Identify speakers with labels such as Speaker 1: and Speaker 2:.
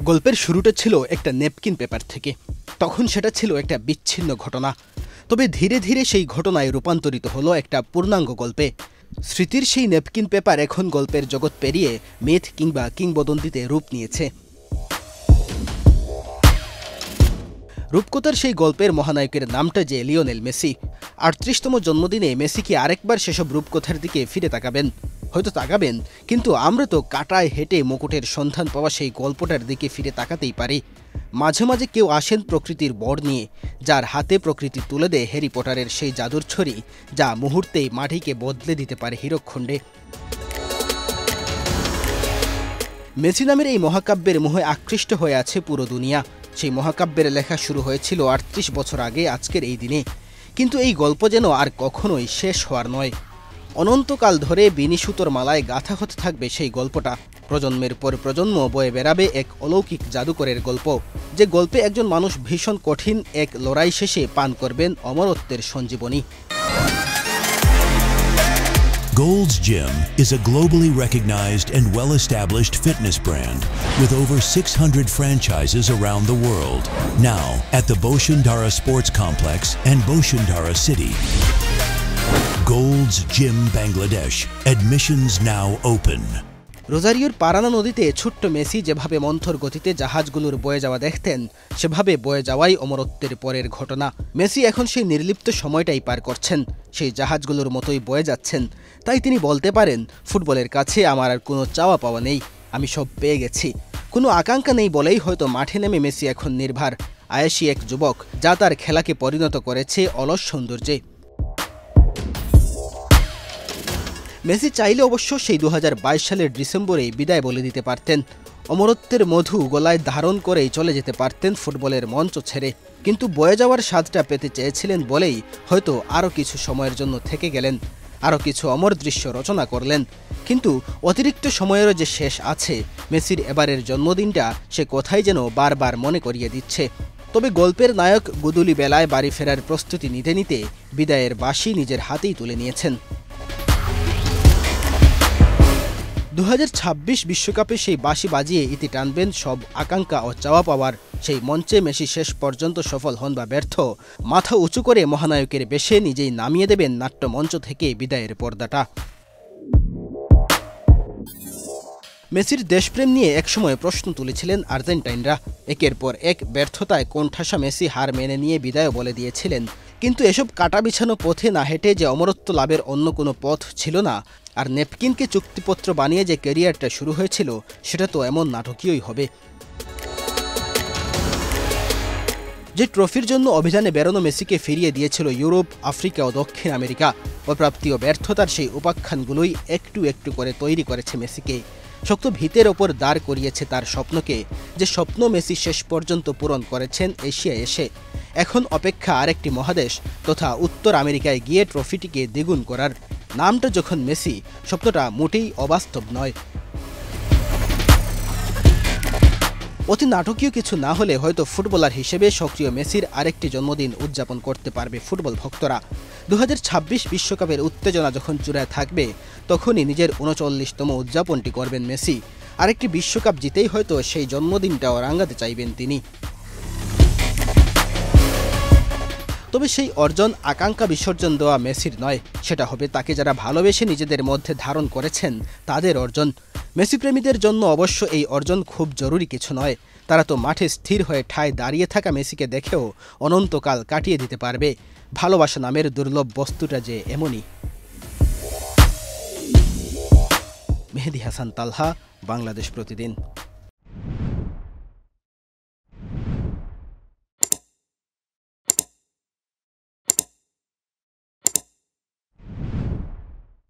Speaker 1: গল্পের শুরুটা ছিল একটা নেপকিন পেপার থেকে। তখন সেটা ছিল একটা বিচ্ছিন্ন ঘটনা, তবে ধীরে ধীরে সেই ঘটনায় রূপান্তরিত হলো একটা পূর্ণাঙ্গ গল্পে। স্মৃতির সেই নেপকিন পেপার এখন গল্পের জগৎ পেরিয়ে মিথ কিংবা কিংবদন্তিতে রূপ নিয়েছে। রূপকথার সেই গল্পের মহানায়কের নামটা যে লিওনেল মেসি। ৩৮তম জন্মদিনে মেসি কি আরেকবার সেসব রূপকথার দিকে ফিরে তাকাবেন? হয়তো তাকাবেন, কিন্তু আমরা তো কাটায় হেঁটে মুকুটের সন্ধান পাওয়া সেই গল্পটার দিকে ফিরে তাকাতেই পারি। মাঝে মাঝে কেউ আসেন প্রকৃতির বর নিয়ে, যার হাতে প্রকৃতি তুলে দেয় হ্যারি পটারের সেই জাদুর ছড়ি, যা মুহূর্তেই মাটিকে বদলে দিতে পারে হীরকখণ্ডে। মেসি নামের এই মহাকাব্যের মোহে আকৃষ্ট হয়ে আছে পুরো দুনিয়া। সেই মহাকাব্যের লেখা শুরু হয়েছিল ৩৮ বছর আগে আজকের এই দিনে, কিন্তু এই গল্প যেন আর কখনোই শেষ হওয়ার নয়। অনন্তকাল ধরে বিনি সুতোর মালায় গাঁথা হতে থাকবে সেই গল্পটা। প্রজন্মের পর প্রজন্ম বয়ে বেড়াবে এক অলৌকিক জাদুকরের গল্প, যে গল্পে একজন মানুষ ভীষণ কঠিন এক লড়াই শেষে পান করবেন অমরত্বের Sanjeevani.
Speaker 2: Gold's Gym is a globally recognized and well-established fitness brand with over 600 franchises around the world. Now at the Boshundara Sports Complex and Boshundara City. Gold's Gym Bangladesh. Admissions now open.
Speaker 1: রোজারিওর পারানা নদীতে ছোট্ট Messi যেভাবে মন্থর গতিতে জাহাজগুলোর বয়ে যাওয়া দেখতেন, সেভাবে বয়ে যাওয়াই অমরত্বের পরের ঘটনা। মেসি এখন সেই নির্লিপ্ত সময়টাই পার করছেন, সেই জাহাজগুলোর মতোই বয়ে যাচ্ছেন। তাই তিনি বলতে পারেন, ফুটবলের কাছে আমার আর কোনো চাওয়া পাওয়া নেই, আমি সব পেয়ে গেছি। কোনো আকাঙ্ক্ষা নেই বলেই হয়তো মাঠে নেমে মেসি এখন নির্ভার, আয়েশি এক যুবক, যা তার খেলাকে পরিণত করেছে অলস সৌন্দর্যে। মেসি চাইলে অবশ্য সেই ২০২২ সালের ডিসেম্বরেই বিদায় বলে দিতে পারতেন। অমরত্বের মধু গলায় ধারণ করেই চলে যেতে পারতেন ফুটবলের মঞ্চ ছেড়ে, কিন্তু বয়ে যাওয়ার স্বাদটা পেতে চেয়েছিলেন বলেই হয়তো আরও কিছু সময়ের জন্য থেকে গেলেন, আরও কিছু অমর দৃশ্য রচনা করলেন। কিন্তু অতিরিক্ত সময়েরও যে শেষ আছে, মেসির এবারের জন্মদিনটা সে কথাই যেন বারবার মনে করিয়ে দিচ্ছে। তবে গল্পের নায়ক গুদুলি বেলায় বাড়ি ফেরার প্রস্তুতি নিতে নিতে বিদায়ের বাঁশি নিজের হাতেই তুলে নিয়েছেন। ২০২৬ বিশ্বকাপে সেই বাঁশি বাজিয়ে ইতি টানবেন সব আকাঙ্ক্ষা ও চাওয়া পাওয়ার। সেই মঞ্চে মেসি শেষ পর্যন্ত সফল হন বা ব্যর্থ, মাথা উঁচু করে মহানায়কের বেশে নিজেই নামিয়ে দেবেন নাট্যমঞ্চ থেকে বিদায়ের পর্দাটা। মেসির দেশপ্রেম নিয়ে একসময় প্রশ্ন তুলেছিলেন আর্জেন্টাইনরা। একের পর এক ব্যর্থতায় কোণঠাসা মেসি হার মেনে নিয়ে বিদায় বলে দিয়েছিলেন। কিন্তু এসব কাটা বিছানো পথে না হেঁটে যে অমরত্ব লাভের অন্য কোনো পথ ছিল না, আর নেপকিনকে চুক্তিপত্র বানিয়ে যে ক্যারিয়ারটা শুরু হয়েছিল, সেটা তো এমন নাটকীয়ই হবে। যে ট্রফির জন্য অভিযানে বেরোনো মেসিকে ফিরিয়ে দিয়েছিল ইউরোপ, আফ্রিকা ও দক্ষিণ আমেরিকা, অপ্রাপ্তি ও ব্যর্থতার সেই উপাখ্যানগুলোই একটু একটু করে তৈরি করেছে মেসিকে। শক্ত ভিতের ওপর দাঁড় করিয়েছে তার স্বপ্নকে, যে স্বপ্ন মেসি শেষ পর্যন্ত পূরণ করেছেন এশিয়ায় এসে। এখন অপেক্ষা আরেকটি মহাদেশ তথা উত্তর আমেরিকায় গিয়ে ট্রফিটিকে দ্বিগুণ করার। নামটা যখন মেসি, স্বপ্নটা মোটেই অবাস্তব নয়। অতি নাটকীয় কিছু না হলে হয়তো ফুটবলার হিসেবে সক্রিয় মেসির আরেকটি জন্মদিন উদযাপন করতে পারবে ফুটবল ভক্তরা। ২০২৬ বিশ্বকাপের উত্তেজনা যখন চূড়ায় থাকবে, তখনই নিজের ৩৯তম উদযাপনটি করবেন মেসি। আরেকটি বিশ্বকাপ জিতেই হয়তো সেই জন্মদিনটাও রাঙাতে চাইবেন তিনি। তবে সেই অর্জন আকাঙ্ক্ষা বিসর্জন দেওয়া মেসির নয়, সেটা হবে তাকে যারা ভালোবেসে নিজেদের মধ্যে ধারণ করেছেন তাদের অর্জন। মেসি প্রেমীদের জন্য অবশ্য এই অর্জন খুব জরুরি কিছু নয়, তারা তো মাঠে স্থির হয়ে ঠায় দাঁড়িয়ে থাকা মেসিকে দেখেও অনন্তকাল কাটিয়ে দিতে পারবে। ভালোবাসা নামের দুর্লভ বস্তুটা যে এমনই। মেহেদী হাসান তালহা, বাংলাদেশ প্রতিদিন।